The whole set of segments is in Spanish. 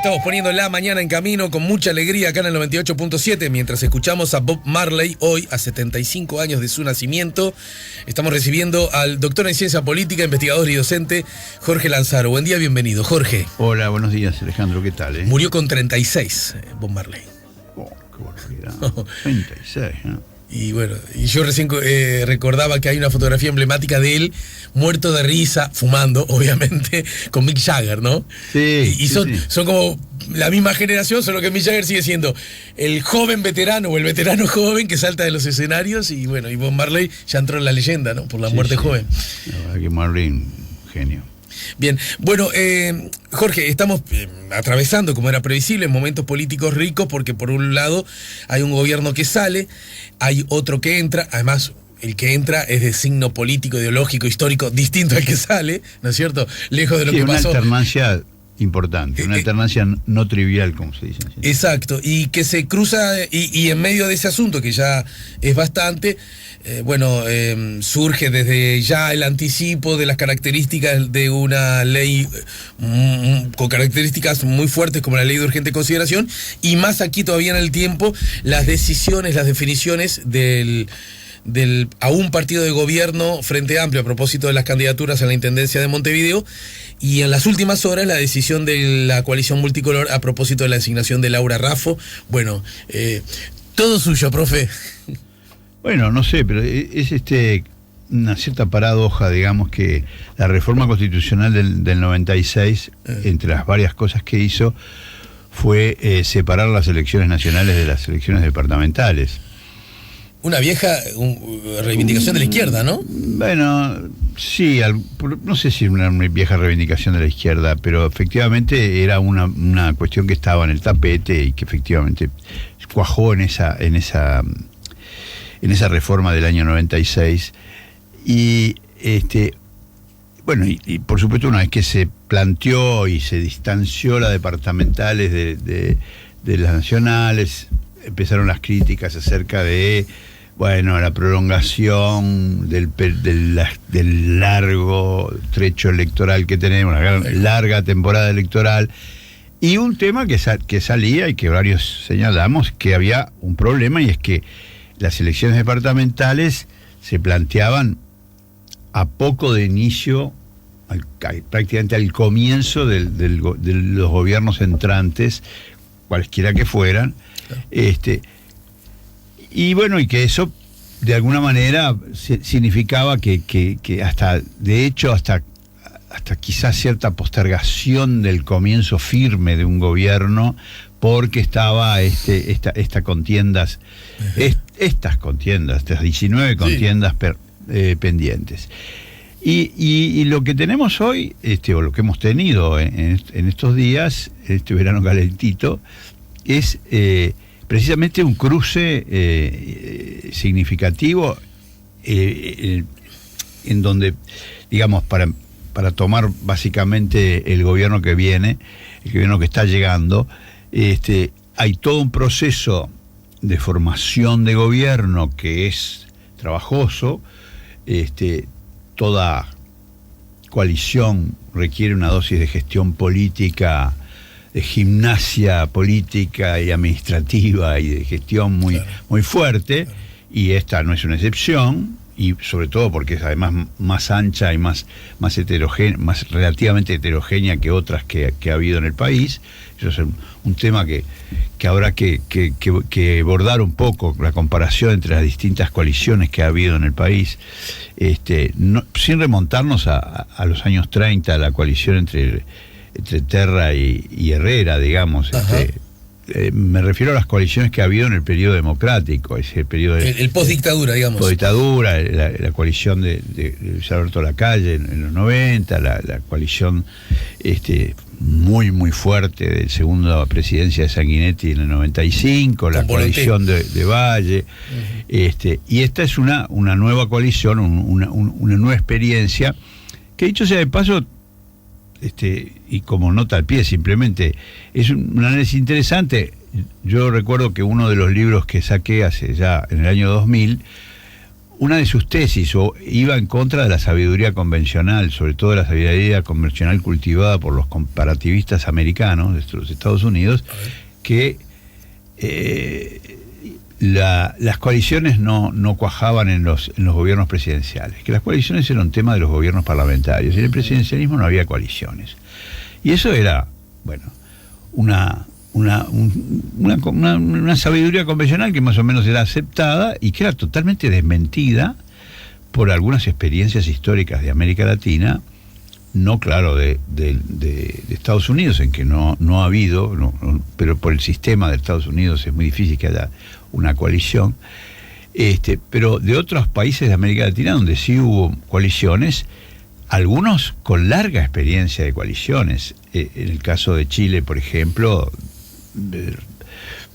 Estamos poniendo la mañana en camino con mucha alegría acá en el 98.7 mientras escuchamos a Bob Marley hoy, a 75 años de su nacimiento. Estamos recibiendo al doctor en ciencia política, investigador y docente Jorge Lanzaro. Buen día, bienvenido, Jorge. Hola, buenos días, Alejandro, ¿qué tal? Murió con 36, Bob Marley. Oh, qué barbaridad. 36, ¿no? Y bueno, y yo recién recordaba que hay una fotografía emblemática de él muerto de risa, fumando, obviamente, con Mick Jagger, ¿no? Sí. Y son como la misma generación, solo que Mick Jagger sigue siendo el joven veterano o el veterano joven que salta de los escenarios y bueno, y Bob Marley ya entró en la leyenda, ¿no? Por la muerte joven. La verdad que Marley, genio. Bien, bueno, Jorge, estamos atravesando, como era previsible, momentos políticos ricos porque por un lado hay un gobierno que sale, hay otro que entra, además el que entra es de signo político, ideológico, histórico, distinto al que sale, ¿no es cierto? Lejos de lo que pasó. Una alternancia importante, una alternancia no trivial, como se dice. Exacto, y que se cruza, y en medio de ese asunto, que ya es bastante, surge desde ya el anticipo de las características de una ley con características muy fuertes como la ley de urgente consideración, y más aquí todavía en el tiempo, las decisiones, las definiciones a un partido de gobierno Frente Amplio a propósito de las candidaturas a la Intendencia de Montevideo, y en las últimas horas la decisión de la coalición multicolor a propósito de la designación de Laura Raffo. Bueno, todo suyo, profe. Bueno, no sé, pero es una cierta paradoja, digamos, que la reforma constitucional del 96, entre las varias cosas que hizo, fue separar las elecciones nacionales de las elecciones departamentales. Una vieja reivindicación de la izquierda, ¿no? Bueno, sí, no sé si una vieja reivindicación de la izquierda, pero efectivamente era una cuestión que estaba en el tapete y que efectivamente cuajó en esa reforma del año 96. Y por supuesto, una vez que se planteó y se distanció las departamentales de las nacionales, empezaron las críticas acerca de la prolongación del largo trecho electoral que tenemos, una larga temporada electoral, y un tema que salía y que varios señalamos que había un problema, y es que las elecciones departamentales se planteaban a poco de inicio, prácticamente al comienzo de los gobiernos entrantes, cualesquiera que fueran, y que eso de alguna manera significaba que hasta quizás cierta postergación del comienzo firme de un gobierno, porque estaba estas contiendas, estas 19 contiendas pendientes. Y lo que tenemos hoy, o lo que hemos tenido en estos días, este verano calentito, es precisamente un cruce significativo en donde, digamos, para tomar básicamente el gobierno que viene, el gobierno que está llegando, hay todo un proceso de formación de gobierno que es trabajoso. Toda coalición requiere una dosis de gestión política, de gimnasia política y administrativa y de gestión muy fuerte, y esta no es una excepción, y sobre todo porque es además más ancha y más heterogénea, más relativamente heterogénea que otras que ha habido en el país. Eso es un tema que habrá que abordar un poco, la comparación entre las distintas coaliciones que ha habido en el país, sin remontarnos a los años 30, la coalición entre Terra y Herrera, digamos. Me refiero a las coaliciones que ha habido en el periodo democrático, ese periodo el postdictadura, digamos. Postdictadura, la coalición de Luis Alberto Lacalle en los 90, la coalición muy fuerte de segunda presidencia de Sanguinetti en el 95, la coalición de Valle, y esta es una nueva coalición, una nueva experiencia, que dicho sea de paso, y como nota al pie, simplemente es un análisis interesante. Yo recuerdo que uno de los libros que saqué hace ya en el año 2000, una de sus tesis iba en contra de la sabiduría convencional, sobre todo la sabiduría convencional cultivada por los comparativistas americanos de los Estados Unidos, que las coaliciones no cuajaban en los gobiernos presidenciales, que las coaliciones eran un tema de los gobiernos parlamentarios, y en el presidencialismo no había coaliciones. Y eso era, bueno, una sabiduría convencional que más o menos era aceptada y que era totalmente desmentida por algunas experiencias históricas de América Latina, no claro de Estados Unidos, en que no ha habido, pero por el sistema de Estados Unidos es muy difícil que haya una coalición, pero de otros países de América Latina donde sí hubo coaliciones, algunos con larga experiencia de coaliciones. En el caso de Chile, por ejemplo,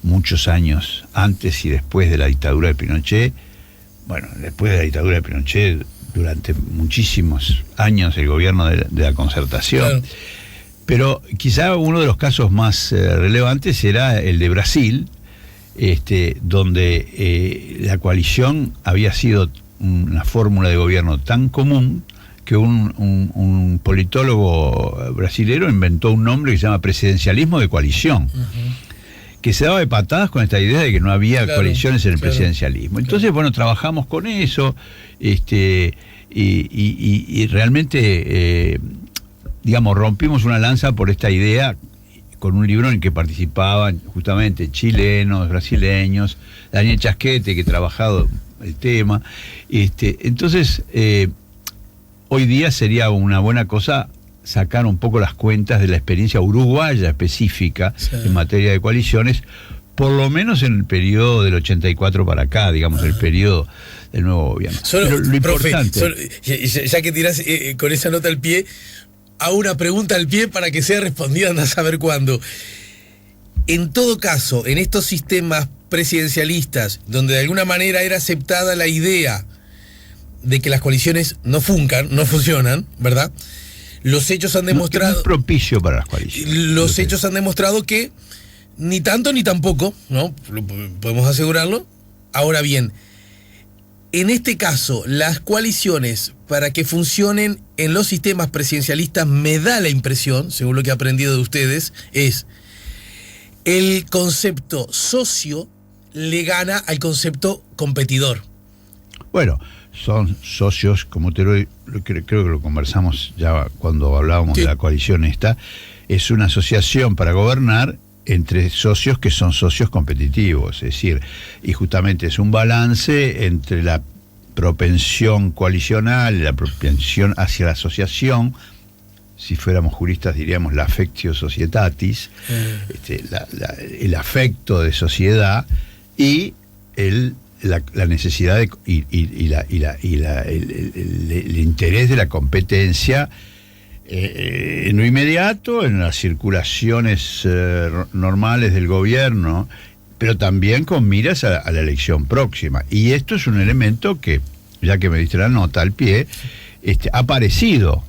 muchos años antes y después de la dictadura de Pinochet, bueno, después de la dictadura de Pinochet, durante muchísimos años el gobierno de la concertación, claro. Pero quizá uno de los casos más relevantes era el de Brasil, donde la coalición había sido una fórmula de gobierno tan común que un politólogo brasilero inventó un nombre que se llama presidencialismo de coalición, que se daba de patadas con esta idea de que no había coaliciones en el presidencialismo. Entonces, bueno, trabajamos con eso, y realmente, digamos, rompimos una lanza por esta idea con un libro en el que participaban justamente chilenos, brasileños, Daniel Chasquete, que ha trabajado el tema. Entonces, hoy día sería una buena cosa sacar un poco las cuentas de la experiencia uruguaya específica en materia de coaliciones, por lo menos en el periodo del 84 para acá, digamos, el periodo del nuevo gobierno. Pero lo importante... ya que tirás con esa nota al pie, a una pregunta al pie para que sea respondida, anda a saber cuándo. En todo caso, en estos sistemas presidencialistas, donde de alguna manera era aceptada la idea de que las coaliciones no funcionan, ¿verdad? Los hechos han demostrado... No es propicio para las coaliciones. Los hechos han demostrado que ni tanto ni tampoco, ¿no? Podemos asegurarlo. Ahora bien, en este caso, las coaliciones, para que funcionen en los sistemas presidencialistas, me da la impresión, según lo que he aprendido de ustedes, es el concepto socio le gana al concepto competidor. Bueno, son socios, como creo que lo conversamos ya cuando hablábamos de la coalición esta, es una asociación para gobernar entre socios que son socios competitivos, es decir, y justamente es un balance entre la propensión coalicional, la propensión hacia la asociación, si fuéramos juristas diríamos la affectio societatis, el afecto de sociedad, y la necesidad el interés de la competencia en lo inmediato, en las circulaciones normales del gobierno, pero también con miras a la elección próxima. Y esto es un elemento que, ya que me diste la nota al pie, ha aparecido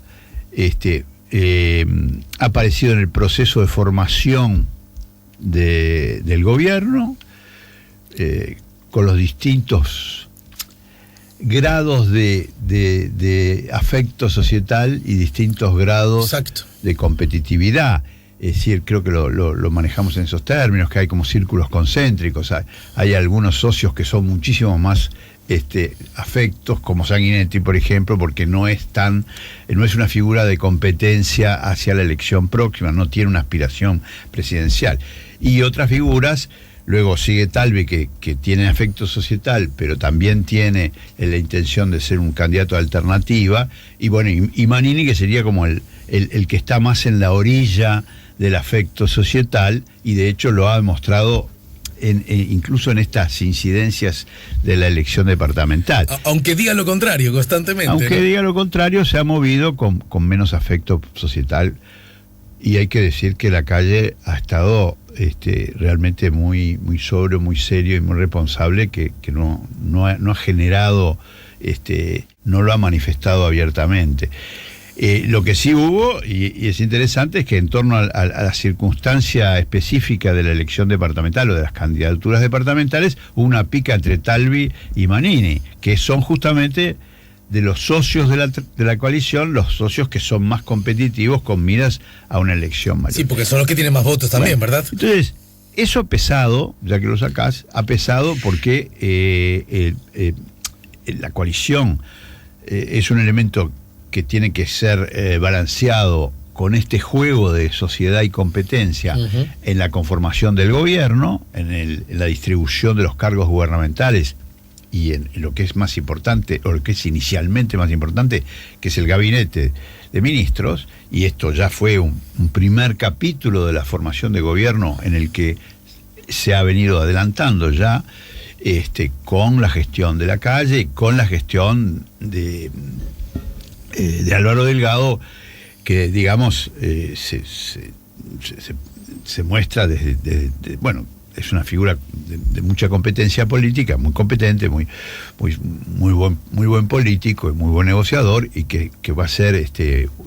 en el proceso de formación del gobierno, con los distintos grados de afecto societal y distintos grados de competitividad. Es decir, creo que lo manejamos en esos términos, que hay como círculos concéntricos. Hay algunos socios que son muchísimo más afectos, como Sanguinetti, por ejemplo, porque no es una figura de competencia hacia la elección próxima, no tiene una aspiración presidencial. Y otras figuras... Luego sigue Talvi, que tiene afecto societal, pero también tiene la intención de ser un candidato de alternativa. Y bueno, y Manini, que sería como el que está más en la orilla del afecto societal, y de hecho lo ha demostrado incluso en estas incidencias de la elección departamental. Aunque diga lo contrario constantemente. Aunque diga lo contrario, se ha movido con menos afecto societal. Y hay que decir que Lacalle ha estado realmente muy sobrio, muy serio y muy responsable, que no ha generado, no lo ha manifestado abiertamente. Lo que sí hubo, y es interesante, es que en torno a la circunstancia específica de la elección departamental o de las candidaturas departamentales, hubo una pica entre Talvi y Manini, que son justamente de los socios de la coalición, los socios que son más competitivos con miras a una elección mayor. Sí, porque son los que tienen más votos también, bueno, ¿verdad? Entonces, eso ha pesado, ya que lo sacás, ha pesado porque la coalición es un elemento que tiene que ser balanceado con este juego de sociedad y competencia en la conformación del gobierno, en la distribución de los cargos gubernamentales y en lo que es más importante, o lo que es inicialmente más importante, que es el gabinete de ministros, y esto ya fue un primer capítulo de la formación de gobierno en el que se ha venido adelantando ya con la gestión de la Calle, con la gestión de Álvaro Delgado, que digamos se muestra desde bueno, es una figura de mucha competencia política, muy competente, muy buen político, muy buen negociador, y que va a ser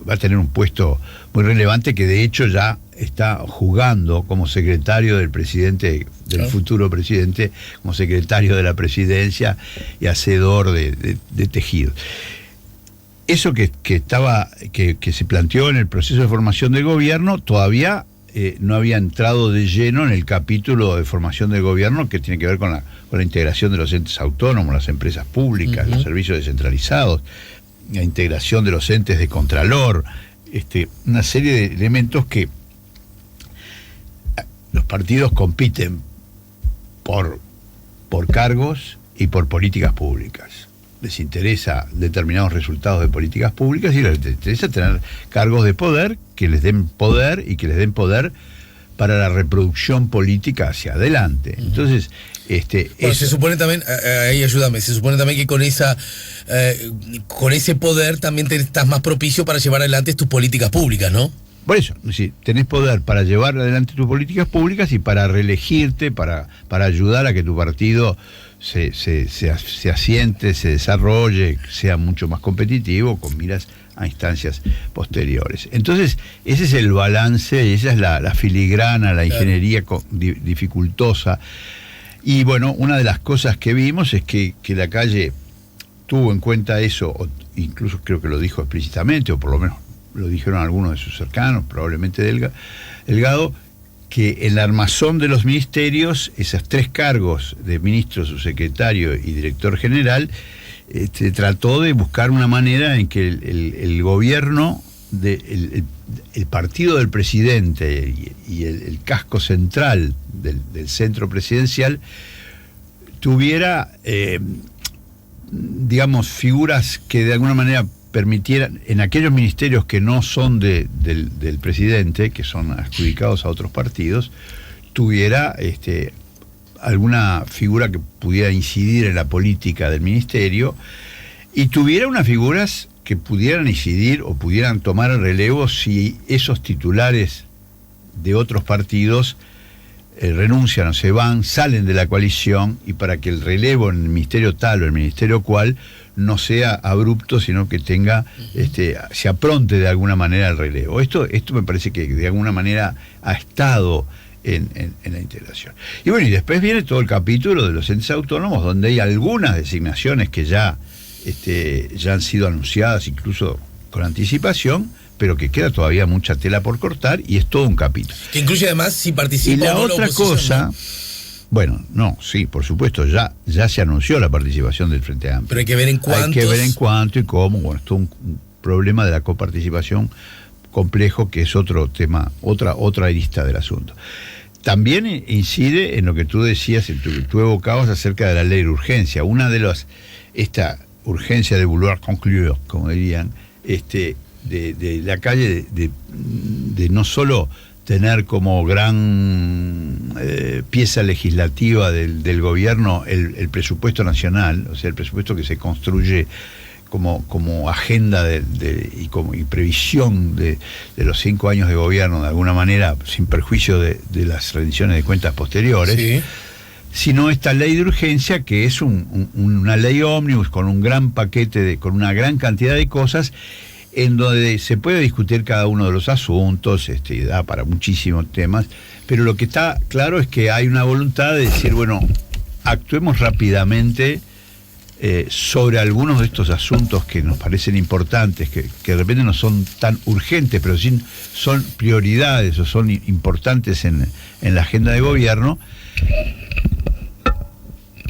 va a tener un puesto muy relevante, que de hecho ya está jugando como secretario del presidente, del futuro presidente, como secretario de la presidencia y hacedor de tejidos. Eso que se planteó en el proceso de formación del gobierno todavía no había entrado de lleno en el capítulo de formación del gobierno, que tiene que ver con la integración de los entes autónomos, las empresas públicas, los servicios descentralizados, la integración de los entes de contralor, una serie de elementos que los partidos compiten por cargos y por políticas públicas. Les interesa determinados resultados de políticas públicas y les interesa tener cargos de poder que les den poder y que les den poder para la reproducción política hacia adelante. Entonces, bueno, se supone también, ahí ayúdame, se supone también que con ese poder también estás más propicio para llevar adelante tus políticas públicas, ¿no? Por eso, sí, tenés poder para llevar adelante tus políticas públicas y para reelegirte, para ayudar a que tu partido se asiente, se desarrolle, sea mucho más competitivo, con miras a instancias posteriores. Entonces, ese es el balance, y esa es la filigrana, la ingeniería dificultosa. Y bueno, una de las cosas que vimos es que la Calle tuvo en cuenta eso, o incluso creo que lo dijo explícitamente, o por lo menos lo dijeron algunos de sus cercanos, probablemente Delgado, que en la armazón de los ministerios, esos 3 cargos de ministro, subsecretario y director general, trató de buscar una manera en que el gobierno, el partido del presidente y el casco central del centro presidencial tuviera, digamos, figuras que de alguna manera permitieran, en aquellos ministerios que no son del presidente, que son adjudicados a otros partidos, tuviera alguna figura que pudiera incidir en la política del ministerio, y tuviera unas figuras que pudieran incidir o pudieran tomar el relevo si esos titulares de otros partidos renuncian o se van, salen de la coalición, y para que el relevo en el ministerio tal o el ministerio cual no sea abrupto, sino que tenga, se apronte de alguna manera el relevo. Esto me parece que de alguna manera ha estado en la integración. Y bueno, y después viene todo el capítulo de los entes autónomos, donde hay algunas designaciones que ya han sido anunciadas, incluso con anticipación, pero que queda todavía mucha tela por cortar, y es todo un capítulo. Que incluye además si participa. Y la otra cosa, ¿no? Bueno, no, sí, por supuesto, ya se anunció la participación del Frente Amplio. Pero hay que ver en cuántos. Hay que ver en cuánto y cómo. Bueno, esto es un problema de la coparticipación complejo, que es otro tema, otra arista del asunto. También incide en lo que tú decías, tú evocabas acerca de la ley de urgencia. Una de esta urgencia de vouloir conclure, como dirían, de la Calle, de no solo tener como gran pieza legislativa del gobierno el presupuesto nacional, o sea, el presupuesto que se construye como agenda y previsión de los 5 años de gobierno, de alguna manera, sin perjuicio de las rendiciones de cuentas posteriores, sí, sino esta ley de urgencia, que es una ley ómnibus con un gran paquete, con una gran cantidad de cosas, en donde se puede discutir cada uno de los asuntos, da para muchísimos temas, pero lo que está claro es que hay una voluntad de decir, bueno, actuemos rápidamente sobre algunos de estos asuntos que nos parecen importantes, que de repente no son tan urgentes, pero sí son prioridades o son importantes en la agenda de gobierno,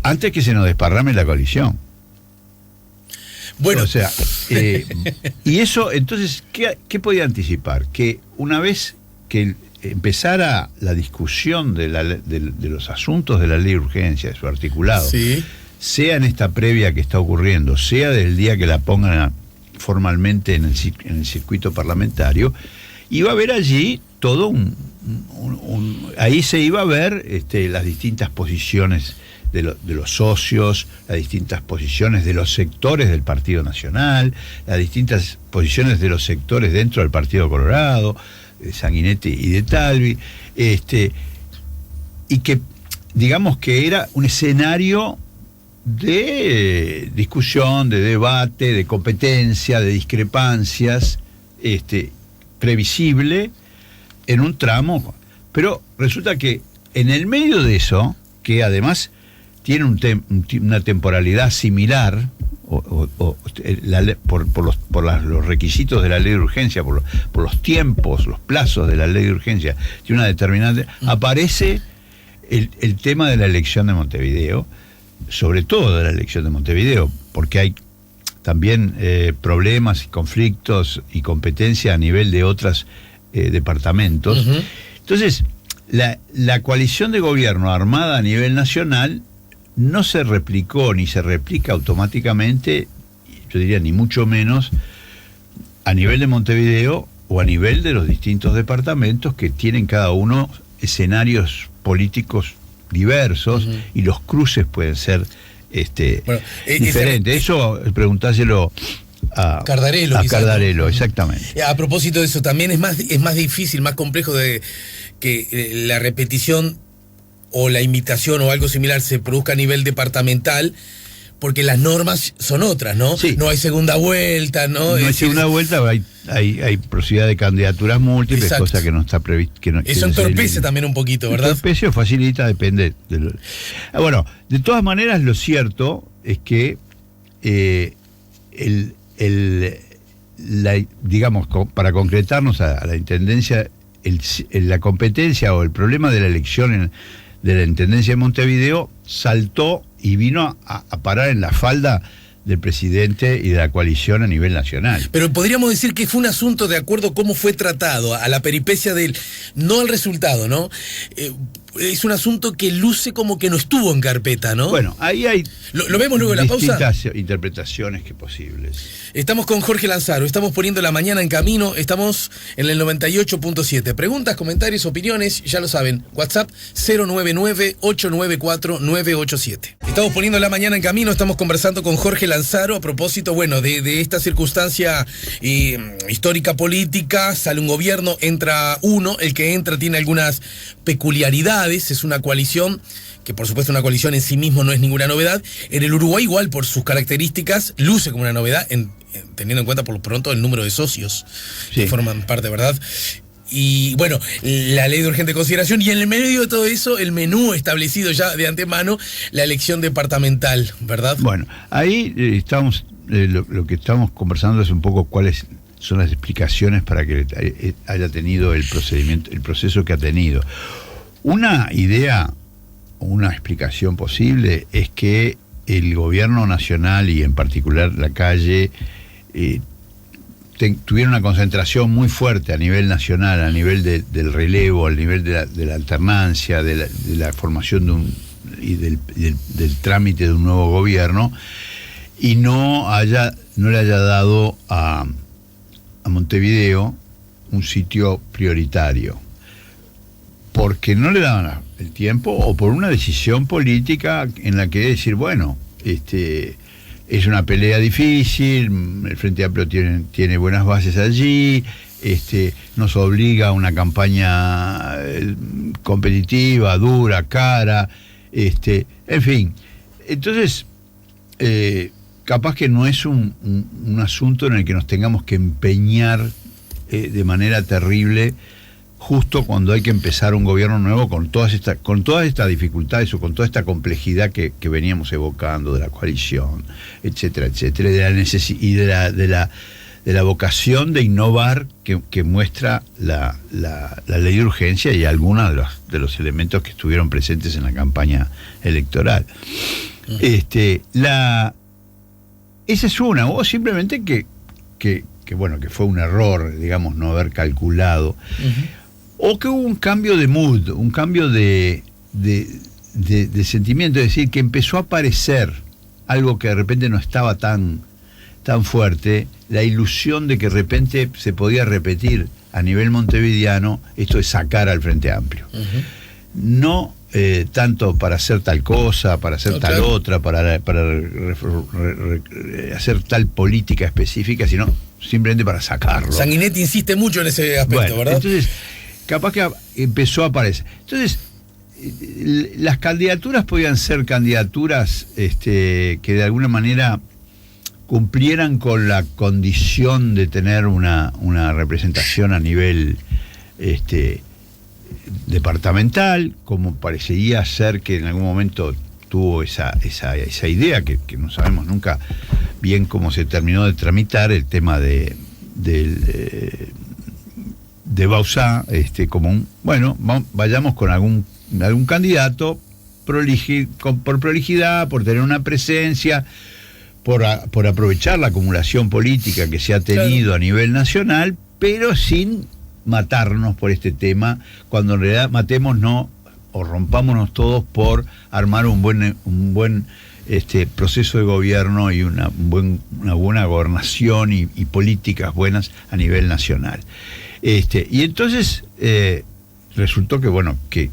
antes que se nos desparrame la coalición. Bueno, o sea, y eso, entonces, ¿qué podía anticipar? Que una vez que empezara la discusión de los asuntos de la ley de urgencia, de su articulado, sí, sea en esta previa que está ocurriendo, sea del día que la pongan formalmente en el circuito parlamentario, iba a haber allí todo ahí se iba a ver las distintas posiciones de los socios, las distintas posiciones de los sectores del Partido Nacional, las distintas posiciones de los sectores dentro del Partido Colorado, de Sanguinetti y de Talvi, y que digamos que era un escenario de discusión, de debate, de competencia, de discrepancias, previsible en un tramo, pero resulta que en el medio de eso, que además tiene una temporalidad similar, por los requisitos de la ley de urgencia, por los tiempos, los plazos de la ley de urgencia, tiene una determinante, aparece el tema de la elección de Montevideo, sobre todo de la elección de Montevideo, porque hay también problemas y conflictos y competencia a nivel de otros departamentos. Uh-huh. Entonces, la coalición de gobierno armada a nivel nacional no se replicó ni se replica automáticamente, yo diría ni mucho menos, a nivel de Montevideo o a nivel de los distintos departamentos que tienen cada uno escenarios políticos diversos, uh-huh, y los cruces pueden ser diferentes. Eso preguntáselo a Cardarello. A Cardarello, exactamente. A propósito de eso, también es más difícil, más complejo de que la repetición o la imitación o algo similar se produzca a nivel departamental, porque las normas son otras, ¿no? Sí. No hay segunda vuelta, ¿no? No hay segunda vuelta, hay posibilidad de candidaturas múltiples, exacto, cosa que no está prevista. Eso entorpece también un poquito, ¿verdad? Entorpece o facilita, depende. Bueno, de todas maneras, lo cierto es que digamos, para concretarnos a la intendencia, la competencia o el problema de la elección de la intendencia de Montevideo saltó y vino a parar en la falda del presidente y de la coalición a nivel nacional. Pero podríamos decir que fue un asunto de acuerdo a cómo fue tratado, a la peripecia no al resultado, ¿no? Es un asunto que luce como que no estuvo en carpeta, ¿no? Bueno, ahí hay ¿Lo vemos luego en la pausa? Distintas interpretaciones que posibles. Estamos con Jorge Lanzaro, estamos poniendo la mañana en camino, estamos en el 98.7. Preguntas, comentarios, opiniones, ya lo saben, WhatsApp 099-894-987. Estamos poniendo la mañana en camino, estamos conversando con Jorge Lanzaro a propósito, bueno, de esta circunstancia histórica política. Sale un gobierno, entra uno, el que entra tiene algunas peculiaridades, es una coalición que por supuesto una coalición en sí mismo no es ninguna novedad. En el Uruguay igual por sus características luce como una novedad, teniendo en cuenta por lo pronto el número de socios, sí, que forman parte, ¿verdad? Y bueno, la ley de urgente consideración, y en el medio de todo eso el menú establecido ya de antemano, la elección departamental, ¿verdad? Bueno, ahí estamos, lo que estamos conversando es un poco cuáles son las explicaciones para que haya tenido el proceso que ha tenido. Una idea, una explicación posible es que el gobierno nacional y en particular la calle tuvieron una concentración muy fuerte a nivel nacional, a nivel del relevo, al nivel de la alternancia, de la formación del trámite de un nuevo gobierno, y no le haya dado a Montevideo un sitio prioritario, porque no le daban el tiempo o por una decisión política en la que decir, bueno, es una pelea difícil, el Frente Amplio tiene buenas bases allí, nos obliga a una campaña competitiva, dura, cara, en fin. Entonces, capaz que no es un asunto en el que nos tengamos que empeñar de manera terrible justo cuando hay que empezar un gobierno nuevo con todas estas dificultades o con toda esta complejidad que veníamos evocando de la coalición, etcétera, etcétera, y de la vocación de innovar que muestra la ley de urgencia y algunos de los elementos que estuvieron presentes en la campaña electoral. Esa es una, o simplemente que bueno, que fue un error, digamos, no haber calculado, o que hubo un cambio de mood, un cambio de sentimiento, es decir, que empezó a aparecer algo que de repente no estaba tan fuerte, la ilusión de que de repente se podía repetir a nivel montevideano esto de sacar al Frente Amplio. No tanto para hacer tal cosa, para hacer tal otra, para hacer tal política específica, sino simplemente para sacarlo. Sanguinetti insiste mucho en ese aspecto, ¿verdad? Entonces, capaz que empezó a aparecer. Entonces, las candidaturas podían ser candidaturas que de alguna manera cumplieran con la condición de tener una representación a nivel departamental, como parecería ser que en algún momento tuvo esa idea, que no sabemos nunca bien cómo se terminó de tramitar el tema de Bauzá, vayamos con algún candidato por prolijidad, por tener una presencia, por aprovechar la acumulación política que se ha tenido a nivel nacional, pero sin matarnos por este tema, cuando en realidad matémonos o rompámonos todos por armar un buen proceso de gobierno y una buena gobernación y políticas buenas a nivel nacional. Y entonces resultó que bueno, que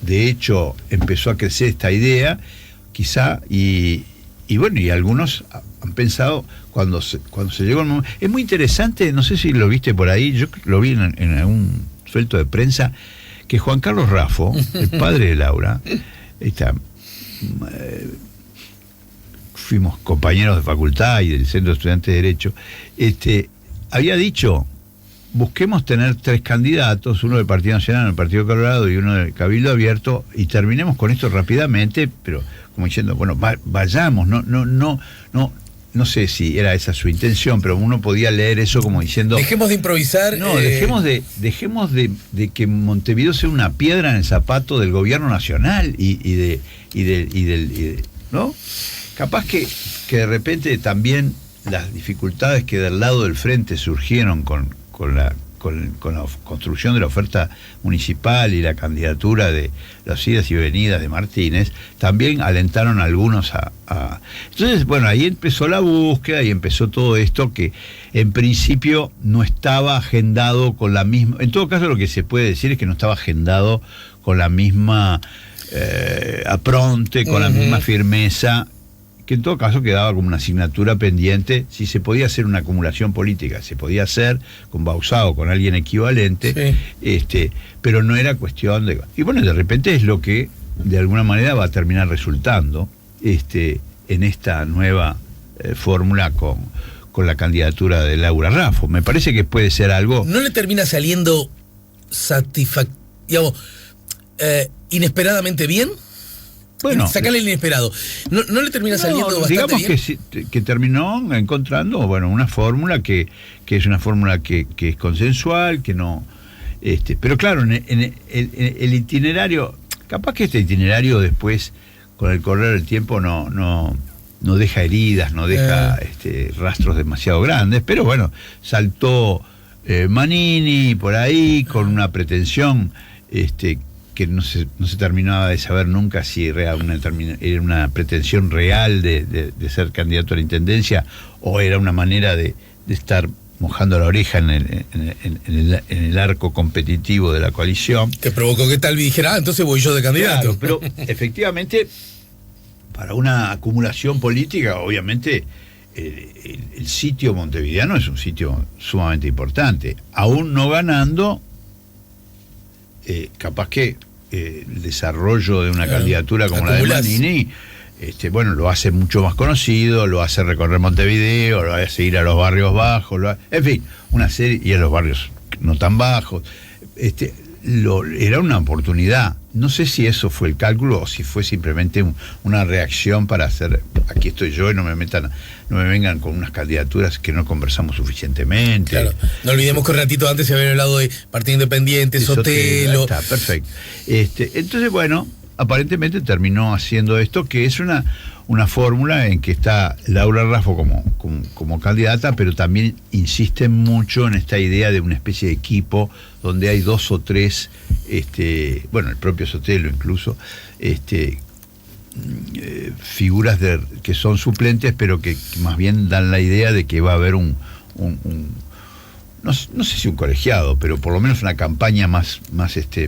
de hecho empezó a crecer esta idea, quizá, y bueno, y algunos han pensado cuando se llegó el momento. Es muy interesante, no sé si lo viste por ahí, yo lo vi en algún suelto de prensa, que Juan Carlos Raffo, el padre de Laura, fuimos compañeros de facultad y del Centro de Estudiantes de Derecho, había dicho: busquemos tener 3 candidatos, uno del Partido Nacional, del Partido Colorado y uno del Cabildo Abierto, y terminemos con esto rápidamente, pero como diciendo, bueno, vayamos, no sé si era esa su intención, pero uno podía leer eso como diciendo: dejemos de improvisar. No, dejemos de que Montevideo sea una piedra en el zapato del gobierno nacional ¿no? Capaz que de repente también las dificultades que del lado del frente surgieron con la construcción de la oferta municipal y la candidatura de las idas y venidas de Martínez, también alentaron a algunos a... Entonces, bueno, ahí empezó la búsqueda y empezó todo esto que en principio no estaba agendado con la misma... En todo caso, lo que se puede decir es que no estaba agendado con la misma apronte, con la misma firmeza, que en todo caso quedaba como una asignatura pendiente. Si se podía hacer una acumulación política, se podía hacer con Bauzá o con alguien equivalente, pero no era cuestión de... Y bueno, de repente es lo que de alguna manera va a terminar resultando en esta nueva fórmula con la candidatura de Laura Raffo. Me parece que puede ser algo... ¿No le termina saliendo inesperadamente bien? Bueno, sacarle el inesperado. ¿No le termina saliendo bastante bien? Digamos que terminó encontrando, bueno, una fórmula que es una fórmula que es consensual, que no... pero claro, en el itinerario, capaz que este itinerario después, con el correr del tiempo, no deja heridas, no deja rastros demasiado grandes, pero bueno, saltó Manini por ahí con una pretensión que no se terminaba de saber nunca si era una pretensión real de ser candidato a la intendencia o era una manera de estar mojando la oreja en el arco competitivo de la coalición. Que provocó que Talvi dijera: entonces voy yo de candidato. Claro, pero efectivamente, para una acumulación política, obviamente, el sitio montevideano es un sitio sumamente importante. Aún no ganando, capaz que el desarrollo de una candidatura como la de Manini bueno, lo hace mucho más conocido, lo hace recorrer Montevideo, lo hace ir a los barrios bajos, en fin, una serie, y a los barrios no tan bajos. Era una oportunidad. No sé si eso fue el cálculo o si fue simplemente una reacción para hacer, aquí estoy yo y no me vengan con unas candidaturas que no conversamos suficientemente. Claro, no olvidemos que un ratito antes se había hablado de Partido Independiente, Sotelo. Está, perfecto. Entonces, bueno, aparentemente terminó haciendo esto, que es una fórmula en que está Laura Raffo como candidata, pero también insiste mucho en esta idea de una especie de equipo donde hay 2 o 3, bueno, el propio Sotelo incluso, figuras que son suplentes, pero que más bien dan la idea de que va a haber no sé si un colegiado, pero por lo menos una campaña más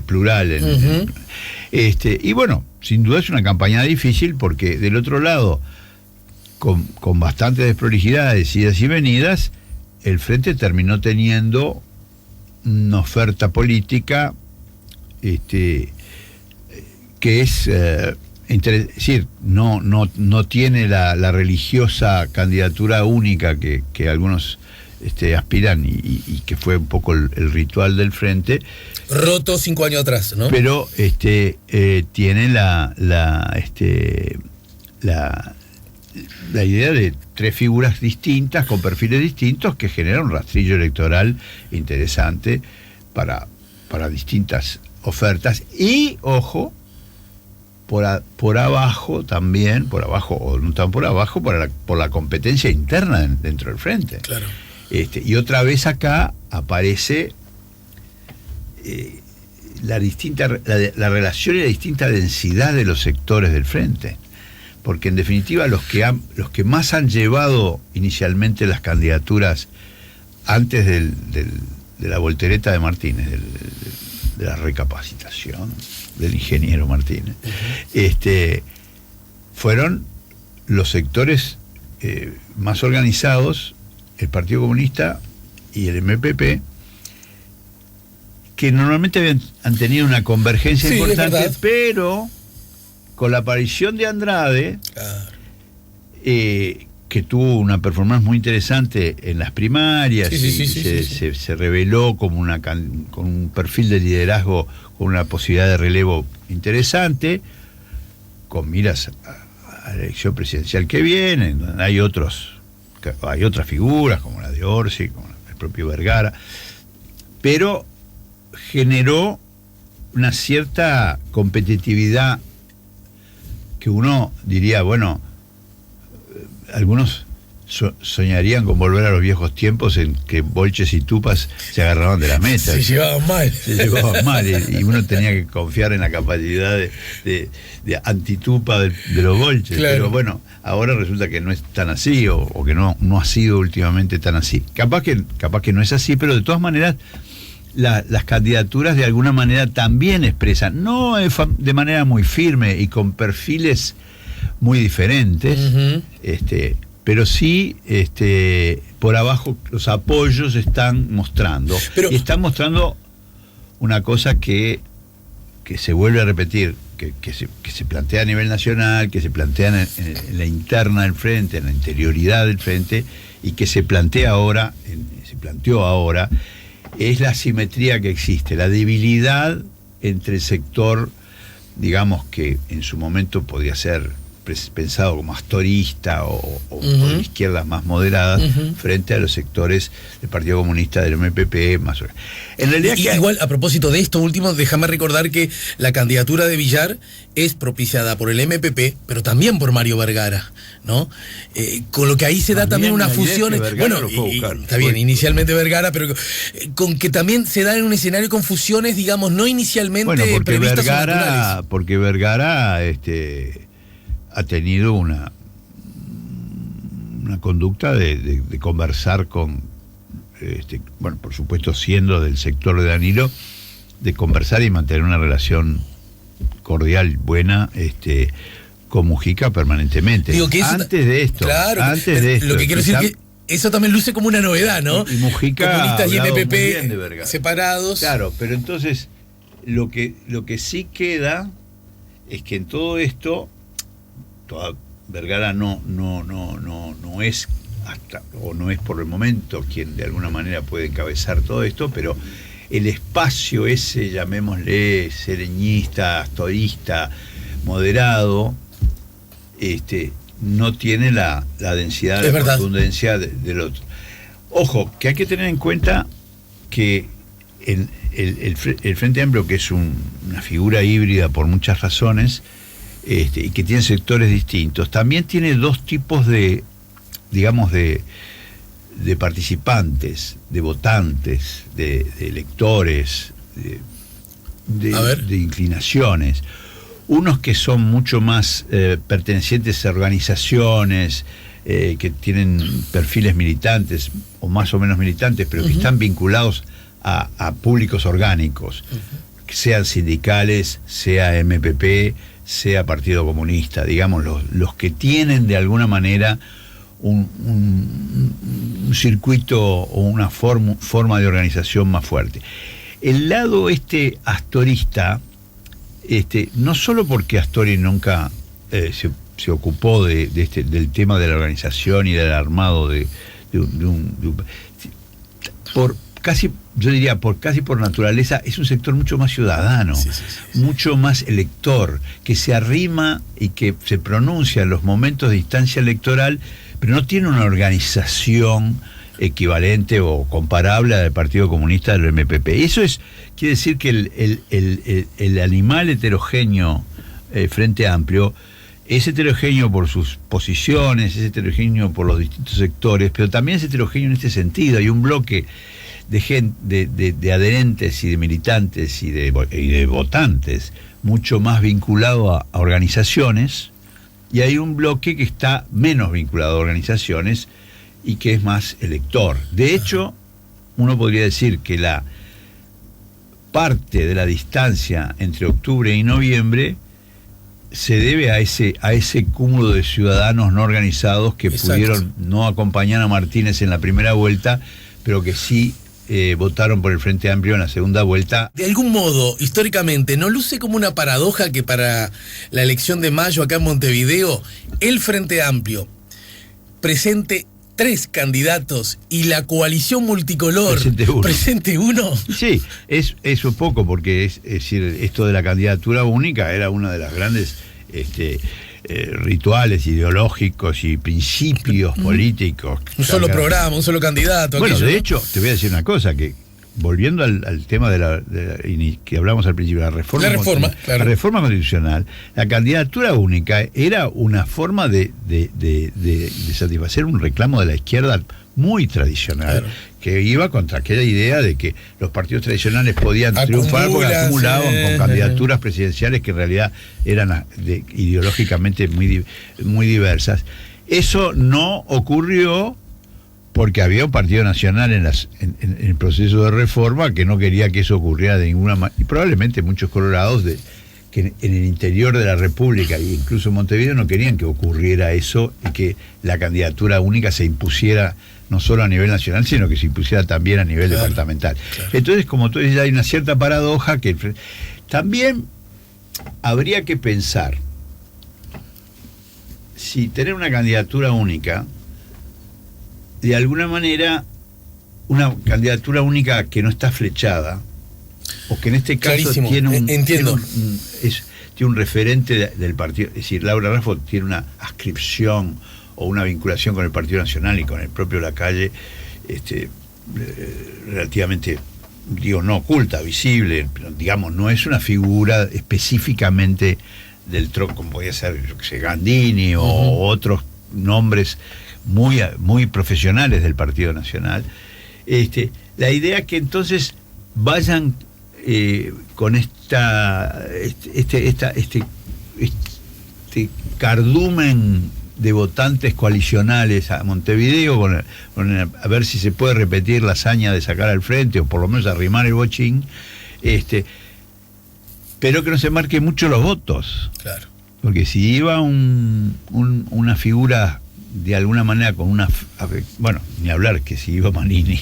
plural. Y bueno, sin duda es una campaña difícil porque del otro lado, con bastantes desprolijidades, idas y venidas, el Frente terminó teniendo una oferta política que es decir, no tiene la religiosa candidatura única que algunos aspiran y que fue un poco el ritual del Frente. Roto 5 años atrás, ¿no? Pero tiene la idea de 3 figuras distintas, con perfiles distintos, que generan un rastrillo electoral interesante para distintas ofertas. Y, ojo, por abajo también, o no tan por abajo, por la competencia interna dentro del Frente. Claro. Y otra vez acá aparece la relación y la distinta densidad de los sectores del Frente, porque en definitiva los que más han llevado inicialmente las candidaturas antes de la voltereta de Martínez, de la recapacitación del ingeniero Martínez, fueron los sectores más organizados, el Partido Comunista y el MPP, que normalmente han tenido una convergencia importante, pero con la aparición de Andrade, claro, que tuvo una performance muy interesante en las primarias, se reveló como con un perfil de liderazgo, con una posibilidad de relevo interesante, con miras a la elección presidencial que viene, donde hay otras figuras, como la de Orsi, como el propio Vergara, pero generó una cierta competitividad que uno diría, bueno, algunos soñarían con volver a los viejos tiempos en que Bolches y Tupas se agarraban de las mesas. Se llevaban mal. Y uno tenía que confiar en la capacidad de antitupa de los Bolches. Claro. Pero bueno, ahora resulta que no es tan así, o que no ha sido últimamente tan así. Capaz que no es así, pero de todas maneras las candidaturas de alguna manera también expresan, no de manera muy firme y con perfiles muy diferentes, pero sí por abajo los apoyos están mostrando. Y están mostrando una cosa que se vuelve a repetir, que se plantea a nivel nacional, que se plantea en la interna del Frente, en la interioridad del Frente, y que se planteó ahora, es la asimetría que existe, la debilidad entre el sector, digamos, que en su momento podía ser pensado como astorista o de izquierdas más moderadas, frente a los sectores del Partido Comunista, del MPP, más o menos. En realidad igual, a propósito de esto último, déjame recordar que la candidatura de Villar es propiciada por el MPP, pero también por Mario Vergara, ¿no? Con lo que ahí se da también una fusión. Bueno, está bien, inicialmente Vergara, pero con que también se da en un escenario con fusiones, digamos, no inicialmente previstas o naturales. Porque Vergara ha tenido una conducta de conversar con, bueno, por supuesto siendo del sector de Danilo, de conversar y mantener una relación cordial, buena, con Mujica permanentemente. Digo que antes de esto. Lo que quiero decir es que eso también luce como una novedad, ¿no? Y Mujica comunistas y MPP separados. Claro, pero entonces lo que sí queda es que en todo esto Vergara no es hasta, o no es por el momento quien de alguna manera puede encabezar todo esto, pero el espacio ese, llamémosle sereñista, astorista, moderado, no tiene la densidad, la contundencia del otro. Ojo, que hay que tener en cuenta que el Frente Amplio, que es una figura híbrida por muchas razones, y que tiene sectores distintos, también tiene dos tipos de participantes, de votantes, de electores, de inclinaciones. Unos que son mucho más pertenecientes a organizaciones, que tienen perfiles militantes, o más o menos militantes, pero que están vinculados a públicos orgánicos, sean sindicales, sea MPP, sea Partido Comunista, digamos, los que tienen de alguna manera un circuito o una forma de organización más fuerte. El lado astorista, no solo porque Astori nunca se ocupó del tema de la organización y del armado casi por naturaleza, es un sector mucho más ciudadano, mucho más elector, que se arrima y que se pronuncia en los momentos de instancia electoral, pero no tiene una organización equivalente o comparable al Partido Comunista del MPP. Eso quiere decir que el animal heterogéneo Frente Amplio es heterogéneo por sus posiciones, es heterogéneo por los distintos sectores, pero también es heterogéneo en este sentido. Hay un bloque de adherentes y de militantes y de votantes mucho más vinculado a organizaciones, y hay un bloque que está menos vinculado a organizaciones y que es más elector. De hecho, uno podría decir que la parte de la distancia entre octubre y noviembre se debe a ese cúmulo de ciudadanos no organizados que pudieron no acompañar a Martínez en la primera vuelta, pero que sí votaron por el Frente Amplio en la segunda vuelta. De algún modo, históricamente, ¿no luce como una paradoja que para la elección de mayo acá en Montevideo, el Frente Amplio presente 3 candidatos y la coalición multicolor presente uno? Sí, es un poco, porque es decir, esto de la candidatura única era una de las grandes rituales ideológicos y principios políticos. Un solo programa, un solo candidato. Bueno, aquello, de hecho, te voy a decir una cosa, que volviendo al tema que hablamos al principio, la reforma constitucional, la candidatura única era una forma de satisfacer un reclamo de la izquierda muy tradicional, que iba contra aquella idea de que los partidos tradicionales podían triunfar porque acumulaban con candidaturas presidenciales que en realidad eran ideológicamente muy diversas. Eso no ocurrió porque había un partido nacional en el proceso de reforma que no quería que eso ocurriera de ninguna manera, y probablemente muchos colorados que en el interior de la República e incluso en Montevideo no querían que ocurriera eso y que la candidatura única se impusiera no solo a nivel nacional, sino que se impusiera también a nivel departamental. Entonces, como tú dices, hay una cierta paradoja que también habría que pensar si tener una candidatura única, de alguna manera, una candidatura única que no está flechada, o que en este caso tiene un referente del partido, es decir, Laura Raffo tiene una adscripción o una vinculación con el Partido Nacional y con el propio Lacalle, relativamente, no oculta, visible, pero digamos, no es una figura específicamente del tronco, como podía ser, yo que sé, Gandini o otros nombres muy profesionales del Partido Nacional. La idea que entonces vayan con este cardumen de votantes coalicionales a Montevideo, a ver si se puede repetir la hazaña de sacar al frente, o por lo menos arrimar el bochín, pero que no se marquen mucho los votos. Claro. Porque si iba una figura de alguna manera con bueno, ni hablar que si iba Manini,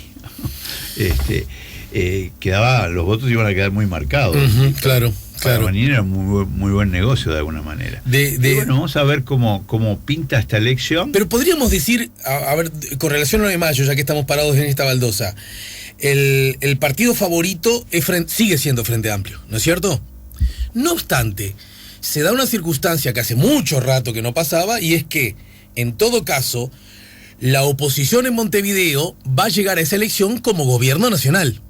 los votos iban a quedar muy marcados. Claro. Para Manín era muy buen negocio de alguna manera. Y bueno, vamos a ver cómo pinta esta elección. Pero podríamos decir, a ver, con relación al 9 de mayo, ya que estamos parados en esta baldosa, el partido favorito sigue siendo Frente Amplio, ¿no es cierto? No obstante, se da una circunstancia que hace mucho rato que no pasaba, y es que, en todo caso, la oposición en Montevideo va a llegar a esa elección como gobierno nacional.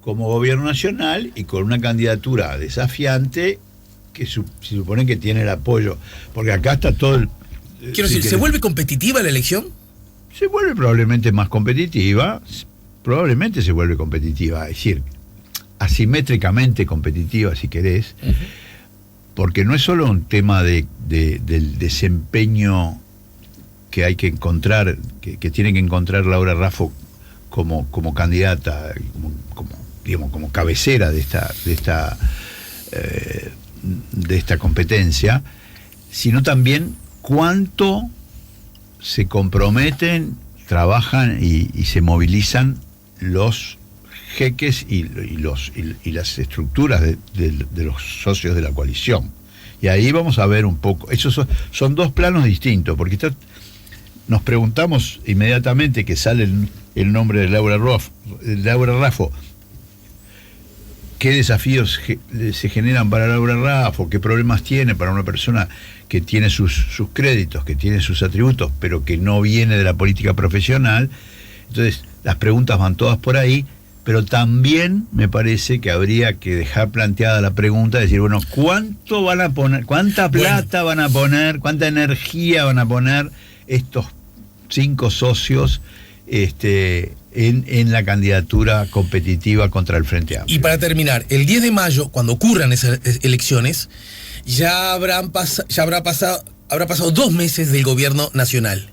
Como gobierno nacional y con una candidatura desafiante que se supone que tiene el apoyo. Porque acá está todo el... Quiero decir, ¿se vuelve competitiva la elección? Se vuelve probablemente más competitiva, probablemente se vuelve competitiva, es decir, asimétricamente competitiva, si querés, porque no es solo un tema del desempeño que hay que encontrar, que tiene que encontrar Laura Raffo como candidata, como cabecera de esta competencia, sino también cuánto se comprometen, trabajan y se movilizan los jeques y las estructuras de los socios de la coalición. Y ahí vamos a ver un poco, esos son dos planos distintos, porque nos preguntamos inmediatamente que sale el nombre de Laura Raffo, qué desafíos se generan para Laura Raffo, qué problemas tiene para una persona que tiene sus créditos, que tiene sus atributos, pero que no viene de la política profesional. Entonces, las preguntas van todas por ahí, pero también me parece que habría que dejar planteada la pregunta de decir, bueno, ¿cuánto van a poner, cuánta plata van a poner, cuánta energía van a poner estos 5 socios en la candidatura competitiva contra el Frente Amplio? Y para terminar, el 10 de mayo, cuando ocurran esas elecciones, habrá pasado 2 meses del gobierno nacional.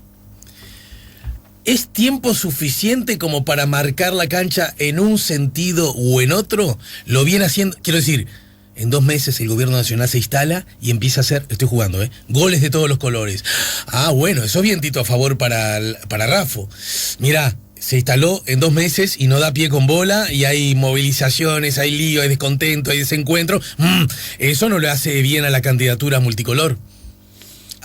¿Es tiempo suficiente como para marcar la cancha en un sentido o en otro? Lo viene haciendo, quiero decir, en 2 meses el gobierno nacional se instala y empieza a hacer, estoy jugando, goles de todos los colores. Ah, bueno, eso es vientito a favor para Raffo. Mirá, se instaló en 2 meses y no da pie con bola, y hay movilizaciones, hay lío, hay descontento, hay desencuentro. Eso no le hace bien a la candidatura multicolor.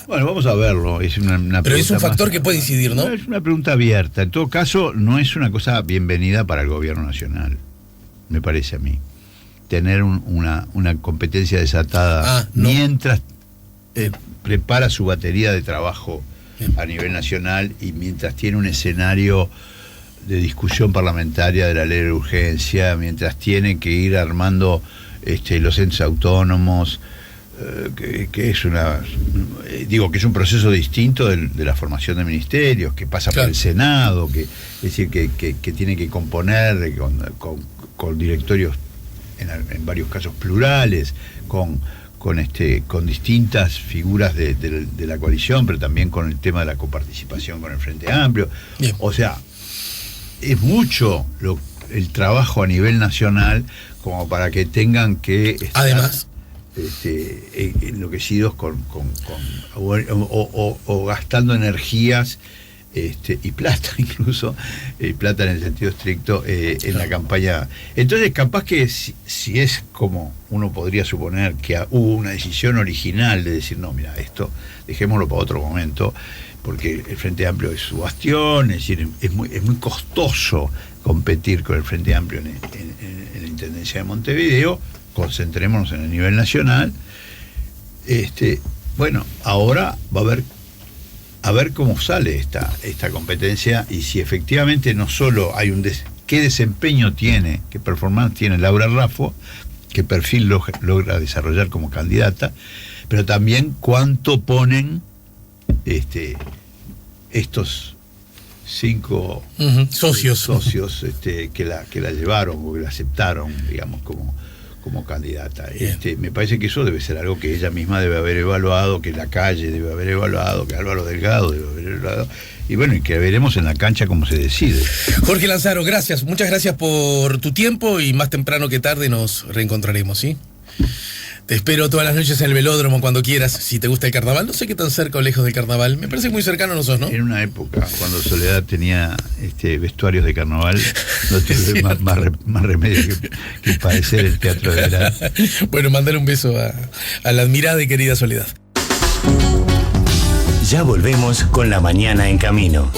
Bueno, vamos a verlo. Es una pero es un factor que puede incidir, ¿no? Es una pregunta abierta. En todo caso, no es una cosa bienvenida para el gobierno nacional, me parece a mí. Tener una competencia desatada mientras prepara su batería de trabajo a nivel nacional y mientras tiene un escenario de discusión parlamentaria de la ley de urgencia, mientras tiene que ir armando los entes autónomos, que es que es un proceso distinto de la formación de ministerios, que pasa por el Senado, es decir, que tiene que componer con directorios en varios casos plurales, con distintas figuras de la coalición, pero también con el tema de la coparticipación con el Frente Amplio. Bien. O sea, es mucho el trabajo a nivel nacional como para que tengan que estar, además, enloquecidos o gastando energías y plata incluso, plata en el sentido estricto, en la campaña. Entonces, capaz que si es como uno podría suponer que hubo una decisión original de decir, no, mira, esto dejémoslo para otro momento, porque el Frente Amplio es su bastión, es decir, es muy costoso competir con el Frente Amplio en la Intendencia de Montevideo, concentrémonos en el nivel nacional. Bueno, ahora va a ver cómo sale esta competencia, y si efectivamente no solo hay qué desempeño tiene, qué performance tiene Laura Raffo, qué perfil logra desarrollar como candidata, pero también cuánto ponen estos 5 socios que la llevaron o que la aceptaron, digamos, como candidata. Me parece que eso debe ser algo que ella misma debe haber evaluado, que la calle debe haber evaluado, que Álvaro Delgado debe haber evaluado, y bueno, y que veremos en la cancha cómo se decide. Jorge Lanzaro, gracias, muchas gracias por tu tiempo, y más temprano que tarde nos reencontraremos, ¿sí? Te espero todas las noches en el velódromo cuando quieras, si te gusta el carnaval. No sé qué tan cerca o lejos del carnaval. Me parece muy cercano no sos, ¿no? En una época, cuando Soledad tenía vestuarios de carnaval, no tuve más remedio que padecer el teatro de verano. Bueno, mandale un beso a la admirada y querida Soledad. Ya volvemos con La Mañana en Camino.